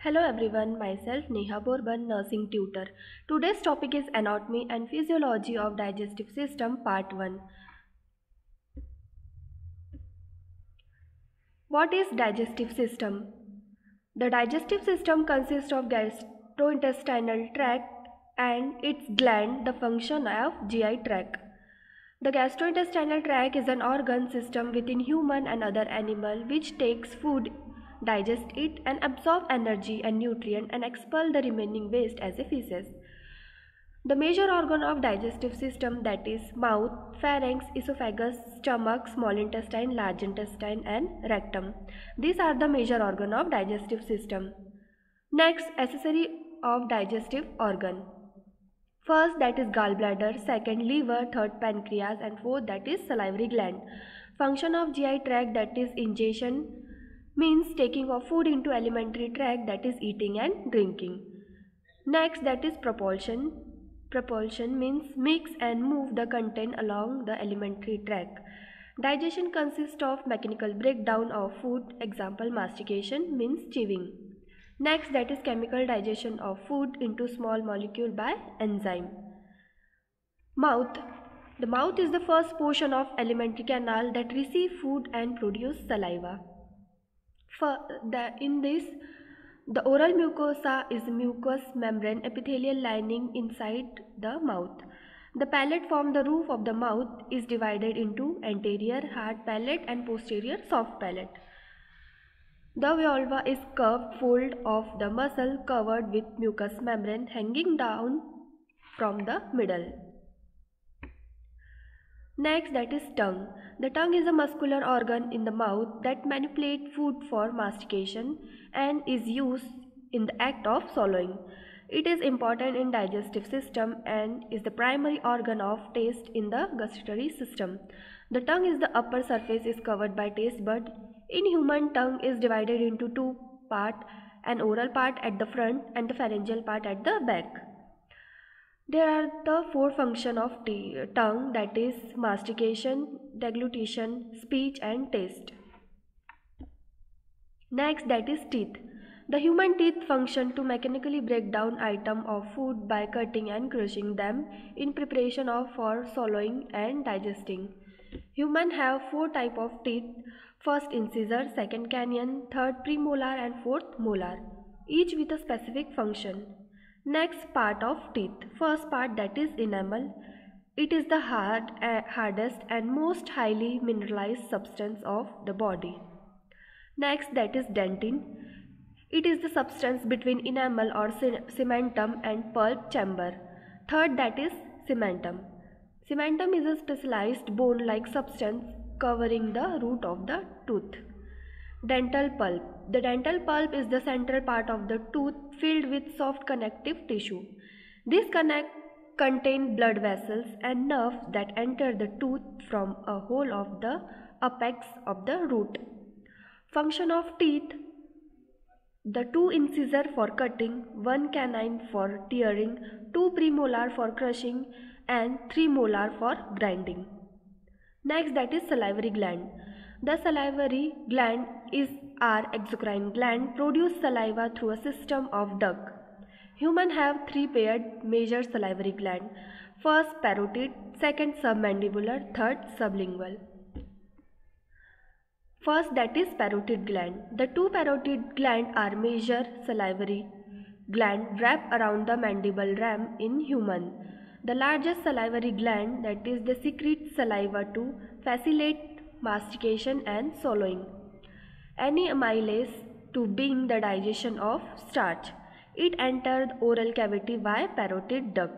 Hello everyone, myself Neha Borban, nursing tutor. Today's topic is anatomy and physiology of digestive system part 1. What is digestive system? The digestive system consists of gastrointestinal tract and its gland, the function of GI tract. The gastrointestinal tract is an organ system within human and other animal which takes food, digest it and absorb energy and nutrient and expel the remaining waste as a feces. The major organ of digestive system, that is mouth, pharynx, esophagus, stomach, small intestine, large intestine and rectum. These are the major organ of digestive system. Next, accessory of digestive organ. First, that is gallbladder, second liver, third pancreas and fourth, that is salivary gland. Function of GI tract, that is ingestion, means taking of food into alimentary tract, that is eating and drinking. Next, that is propulsion. Propulsion means mix and move the content along the alimentary tract. Digestion consists of mechanical breakdown of food, example mastication means chewing. Next, that is chemical digestion of food into small molecule by enzyme. Mouth. The mouth is the first portion of alimentary canal that receive food and produce saliva. In this, the oral mucosa is mucous membrane epithelial lining inside the mouth. The palate from the roof of the mouth is divided into anterior hard palate and posterior soft palate. The vulva is curved fold of the muscle covered with mucous membrane hanging down from the middle. Next, that is tongue. The tongue is a muscular organ in the mouth that manipulates food for mastication and is used in the act of swallowing. It is important in digestive system and is the primary organ of taste in the gustatory system. The tongue is the upper surface is covered by taste bud. In human, tongue is divided into two parts, an oral part at the front and the pharyngeal part at the back. There are the four functions of tongue, that is mastication, deglutition, speech and taste. Next, that is teeth. The human teeth function to mechanically break down items of food by cutting and crushing them in preparation for swallowing and digesting. Humans have four types of teeth. First incisor, second canine, third premolar and fourth molar, each with a specific function. Next, part of teeth. First part, that is enamel. It is the hardest and most highly mineralized substance of the body. Next, that is dentin. It is the substance between enamel or cementum and pulp chamber. Third, that is cementum. Cementum is a specialized bone-like substance covering the root of the tooth. Dental pulp. The dental pulp is the central part of the tooth filled with soft connective tissue. These contain blood vessels and nerves that enter the tooth from a hole of the apex of the root. Function of teeth: the two incisor for cutting, one canine for tearing, two premolar for crushing and three molar for grinding. Next, that is salivary gland. The salivary gland is our exocrine gland, produce saliva through a system of duct. Humans have three paired major salivary glands. First parotid, second submandibular, third sublingual. First, that is parotid gland. The two parotid glands are major salivary gland wrap around the mandible ram in human. The largest salivary gland, that is the secrete saliva to facilitate mastication and swallowing. Any amylase to begin the digestion of starch. It enters the oral cavity via parotid duct.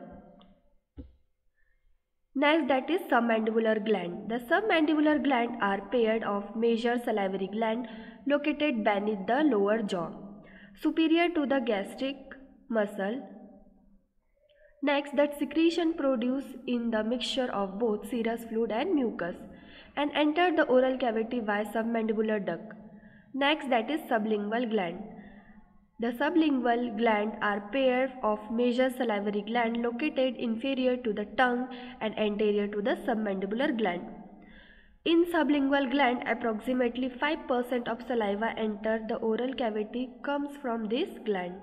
Next, that is submandibular gland. The submandibular gland are paired of major salivary gland located beneath the lower jaw, superior to the gastric muscle. Next, that secretion produced in the mixture of both serous fluid and mucus and enter the oral cavity via submandibular duct. Next, that is sublingual gland. The sublingual gland are pair of major salivary gland located inferior to the tongue and anterior to the submandibular gland. In sublingual gland, approximately 5% of saliva enter the oral cavity comes from this gland.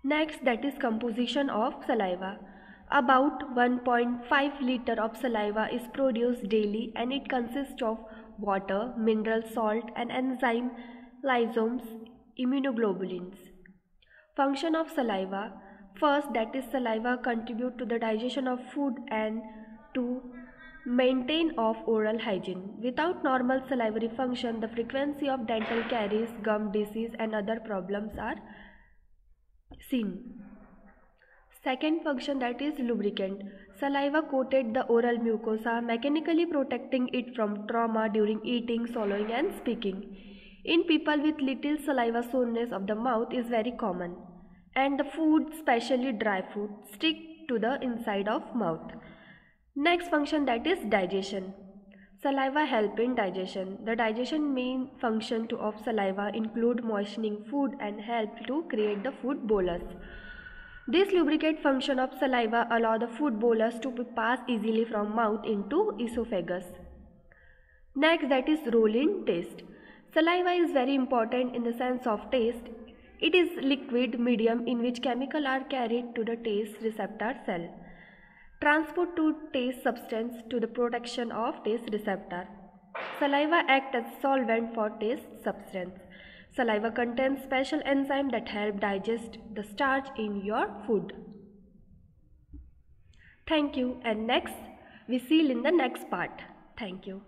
Next, that is composition of saliva. About 1.5 liter of saliva is produced daily and it consists of water, mineral salt and enzyme, lysosomes, immunoglobulins. Function of saliva. First, that is saliva contribute to the digestion of food and to maintain of oral hygiene. Without normal salivary function, the frequency of dental caries, gum disease and other problems are seen. Second function, that is lubricant. Saliva coated the oral mucosa, mechanically protecting it from trauma during eating, swallowing and speaking. In people with little saliva, soreness of the mouth is very common and the food, especially dry food, stick to the inside of mouth. Next function, that is digestion. Saliva help in digestion. The digestion main function of saliva include moistening food and help to create the food bolus. This lubricate function of saliva allow the food bolus to pass easily from mouth into esophagus. Next, that is role in taste. Saliva is very important in the sense of taste. It is liquid medium in which chemicals are carried to the taste receptor cell. Transport to taste substance to the protection of taste receptor. Saliva acts as solvent for taste substance. Saliva contains special enzymes that help digest the starch in your food. Thank you, and next we see in the next part. Thank you.